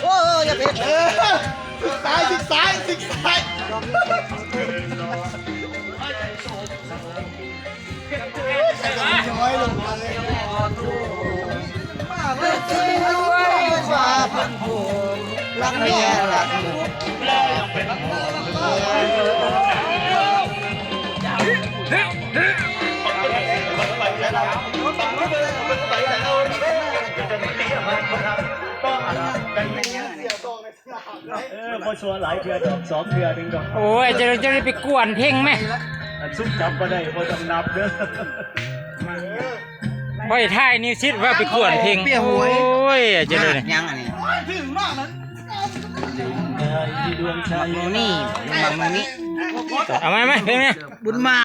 โอ้ยอย่าเผ็ดซ้ายซ้ายย้อยลงมาเลยความมันโหดรักเมียรักพอชัวร์หลายเทือดอก2เทือหนึ่งดอก โอ้ยจะได้ไปกวนเพ่งไหม ซุ่มจับก็ได้พอจำนับเด้อ พ่อยท่ายนิวซิดว่าไปกวนเพ่งโอ้ยจะเลย ยังอันนี้ ดวงใจ นี่บางนี้ เอาไหมเพ่งเนี่ย บุญมา